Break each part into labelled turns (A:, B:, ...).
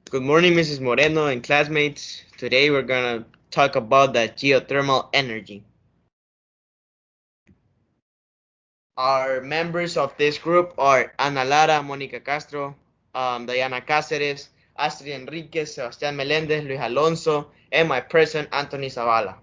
A: Good morning, Mrs. Moreno and classmates. Today we're gonna talk about the geothermal energy. Our members of this group are Ana Lara, Mónica Castro, Diana Cáceres, Astrid Enriquez, Sebastián Meléndez, Luis Alonso, and my person, Anthony Zavala.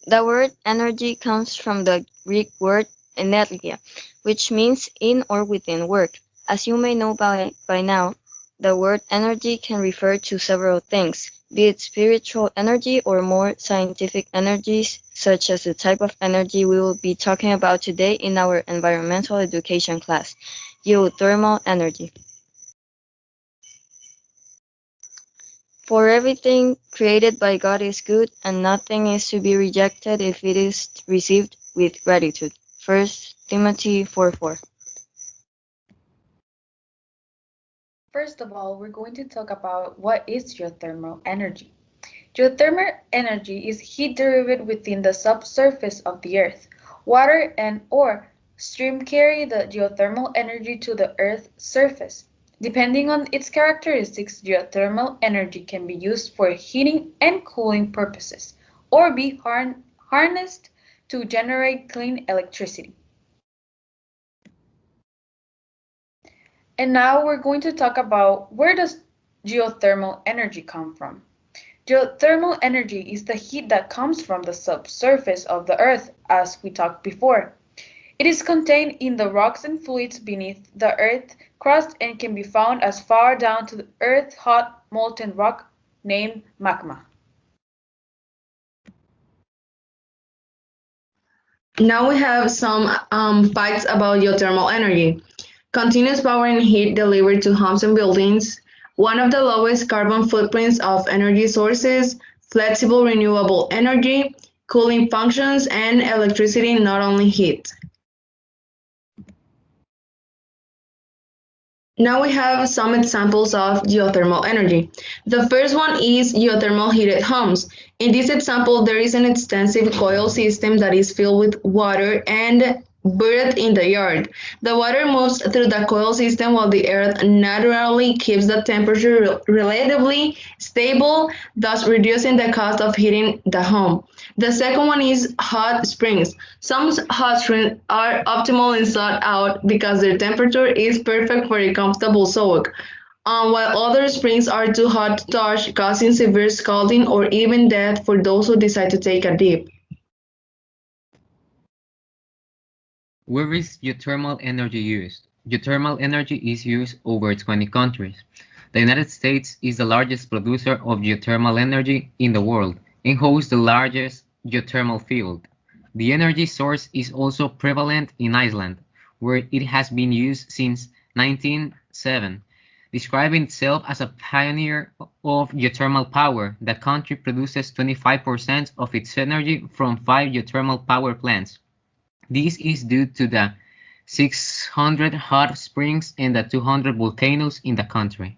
B: The word energy comes from the Greek word energia, which means in or within work. As you may know by now, the word energy can refer to several things, be it spiritual energy or more scientific energies, such as the type of energy we will be talking about today in our environmental education class, geothermal energy. For everything created by God is good, and nothing is to be rejected if it is received with gratitude. First Timothy 4:4.
C: First of all, we're going to talk about what is geothermal energy. Geothermal energy is heat derived within the subsurface of the earth. Water and or stream carry the geothermal energy to the earth's surface. Depending on its characteristics, geothermal energy can be used for heating and cooling purposes or be harnessed to generate clean electricity. And now we're going to talk about where does geothermal energy come from. Geothermal energy is the heat that comes from the subsurface of the earth, as we talked before. It is contained in the rocks and fluids beneath the earth crust and can be found as far down to the earth's hot molten rock named magma.
D: Now we have some facts about geothermal energy. Continuous power and heat delivered to homes and buildings, one of the lowest carbon footprints of energy sources, flexible renewable energy, cooling functions, and electricity, not only heat. Now we have some examples of geothermal energy. The first one is geothermal heated homes. In this example, there is an extensive coil system that is filled with water and buried in the yard. The water moves through the coil system while the earth naturally keeps the temperature relatively stable, thus reducing the cost of heating the home. The second one is hot springs. Some hot springs are optimal and sought out because their temperature is perfect for a comfortable soak, while other springs are too hot to touch, causing severe scalding or even death for those who decide to take a dip.
E: Where is geothermal energy used? Geothermal energy is used over 20 countries. The United States is the largest producer of geothermal energy in the world and hosts the largest geothermal field. The energy source is also prevalent in Iceland, where it has been used since 1907. Describing itself as a pioneer of geothermal power, the country produces 25% of its energy from 5 geothermal power plants. This is due to the 600 hot springs and the 200 volcanoes in the country.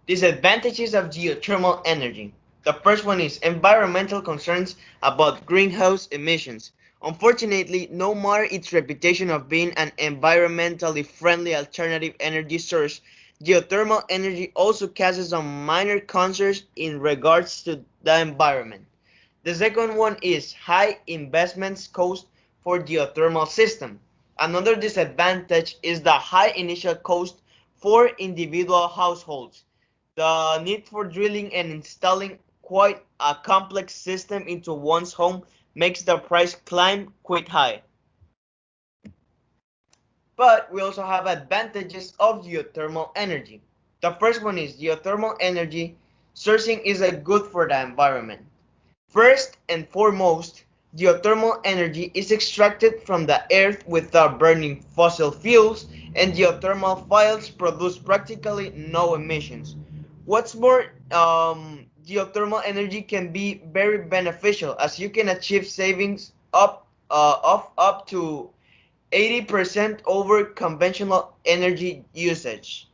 A: Disadvantages of geothermal energy. The first one is environmental concerns about greenhouse emissions. Unfortunately, no matter its reputation of being an environmentally friendly alternative energy source, geothermal energy also causes some minor concerns in regards to the environment. The second one is high investments cost for geothermal system. Another disadvantage is the high initial cost for individual households. The need for drilling and installing quite a complex system into one's home makes the price climb quite high. But we also have advantages of geothermal energy. The first one is geothermal energy sourcing is a good for the environment. First and foremost, geothermal energy is extracted from the earth without burning fossil fuels, and geothermal fields produce practically no emissions. What's more, geothermal energy can be very beneficial as you can achieve savings of up to 80% over conventional energy usage.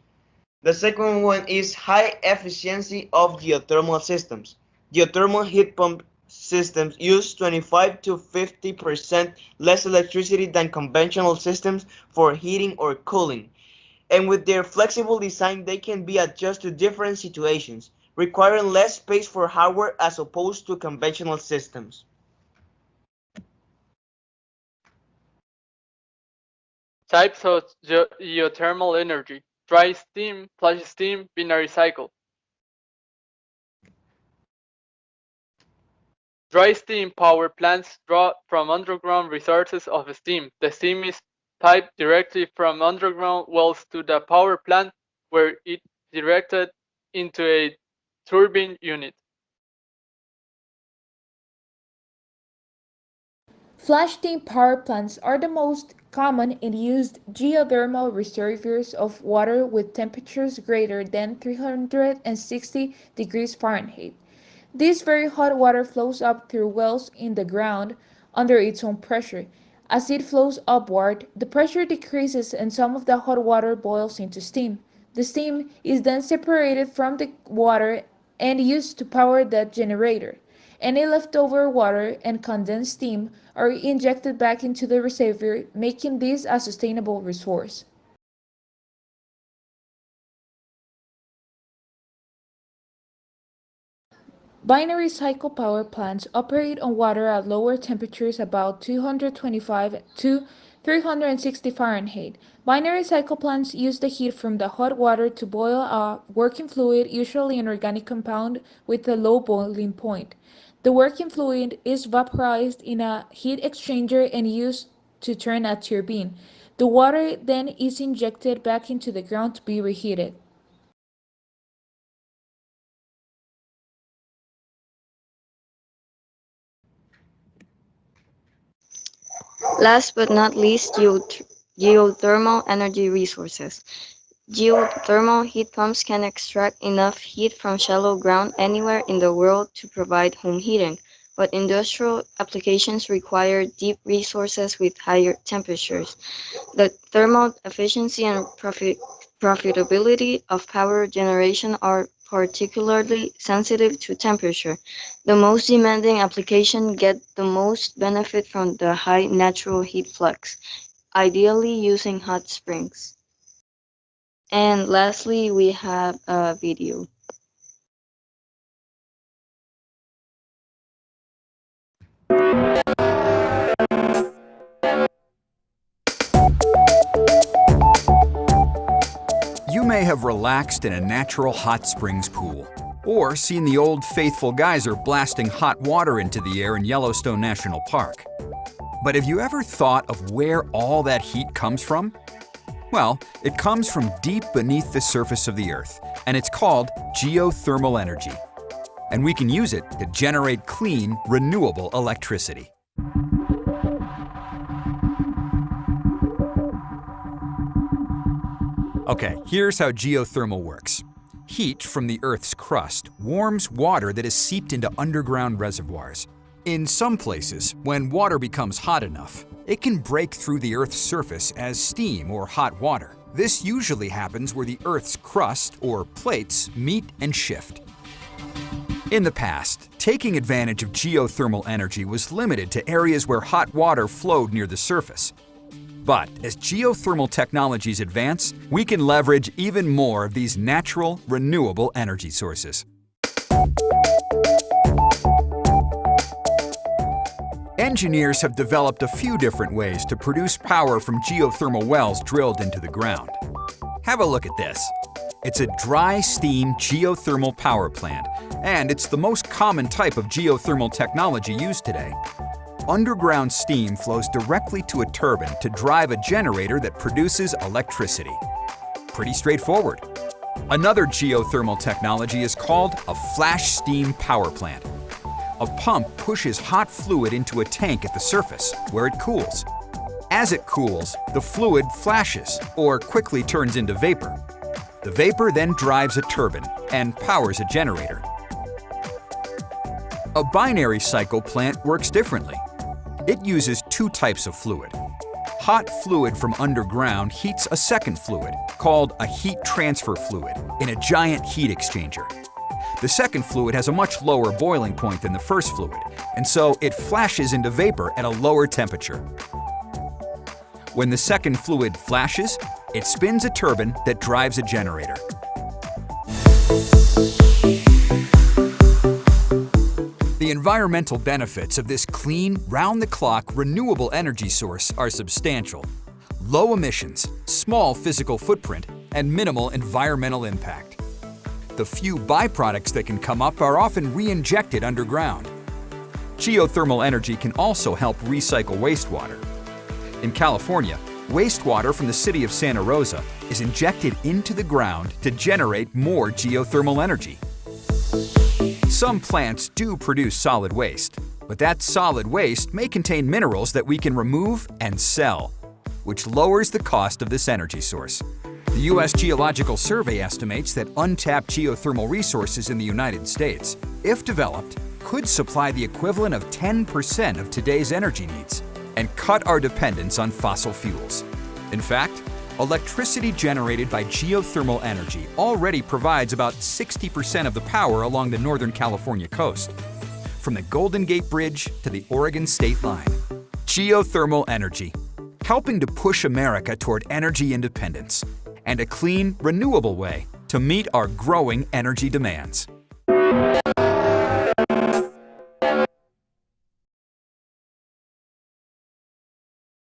A: The second one is high efficiency of geothermal systems. Geothermal heat pump systems use 25 to 50% less electricity than conventional systems for heating or cooling, and with their flexible design they can be adjusted to different situations, requiring less space for hardware as opposed to conventional systems.
F: Types of geothermal energy: dry steam, flash steam, binary cycle. Dry steam power plants draw from underground resources of steam. The steam is piped directly from underground wells to the power plant, where it is directed into a turbine unit.
G: Flash steam power plants are the most common and used geothermal reservoirs of water with temperatures greater than 360 degrees Fahrenheit. This very hot water flows up through wells in the ground under its own pressure. As it flows upward, the pressure decreases and some of the hot water boils into steam. The steam is then separated from the water and used to power the generator. Any leftover water and condensed steam are injected back into the reservoir, making this a sustainable resource. Binary cycle power plants operate on water at lower temperatures, about 225 to 360 Fahrenheit. Binary cycle plants use the heat from the hot water to boil a working fluid, usually an organic compound with a low boiling point. The working fluid is vaporized in a heat exchanger and used to turn a turbine. The water then is injected back into the ground to be reheated.
B: Last but not least, geothermal energy resources. Geothermal heat pumps can extract enough heat from shallow ground anywhere in the world to provide home heating, but industrial applications require deep resources with higher temperatures. The thermal efficiency and profitability of power generation are particularly sensitive to temperature. The most demanding applications get the most benefit from the high natural heat flux, ideally using hot springs. And lastly, we have a video.
H: You may have relaxed in a natural hot springs pool, or seen the old faithful geyser blasting hot water into the air in Yellowstone National Park. But have you ever thought of where all that heat comes from? Well, it comes from deep beneath the surface of the Earth, and it's called geothermal energy. And we can use it to generate clean, renewable electricity. Okay, here's how geothermal works. Heat from the Earth's crust warms water that has seeped into underground reservoirs. In some places, when water becomes hot enough, it can break through the Earth's surface as steam or hot water. This usually happens where the Earth's crust, or plates, meet and shift. In the past, taking advantage of geothermal energy was limited to areas where hot water flowed near the surface. But as geothermal technologies advance, we can leverage even more of these natural, renewable energy sources. Engineers have developed a few different ways to produce power from geothermal wells drilled into the ground. Have a look at this. It's a dry steam geothermal power plant, and it's the most common type of geothermal technology used today. Underground steam flows directly to a turbine to drive a generator that produces electricity. Pretty straightforward. Another geothermal technology is called a flash steam power plant. A pump pushes hot fluid into a tank at the surface, where it cools. As it cools, the fluid flashes, or quickly turns into vapor. The vapor then drives a turbine and powers a generator. A binary cycle plant works differently. It uses two types of fluid. Hot fluid from underground heats a second fluid, called a heat transfer fluid, in a giant heat exchanger. The second fluid has a much lower boiling point than the first fluid, and so it flashes into vapor at a lower temperature. When the second fluid flashes, it spins a turbine that drives a generator. The environmental benefits of this clean, round-the-clock, renewable energy source are substantial. Low emissions, small physical footprint, and minimal environmental impact. The few byproducts that can come up are often re-injected underground. Geothermal energy can also help recycle wastewater. In California, wastewater from the city of Santa Rosa is injected into the ground to generate more geothermal energy. Some plants do produce solid waste, but that solid waste may contain minerals that we can remove and sell, which lowers the cost of this energy source. The U.S. Geological Survey estimates that untapped geothermal resources in the United States, if developed, could supply the equivalent of 10% of today's energy needs and cut our dependence on fossil fuels. In fact, electricity generated by geothermal energy already provides about 60% of the power along the Northern California coast, from the Golden Gate Bridge to the Oregon state line. Geothermal energy, helping to push America toward energy independence and a clean, renewable way to meet our growing energy demands.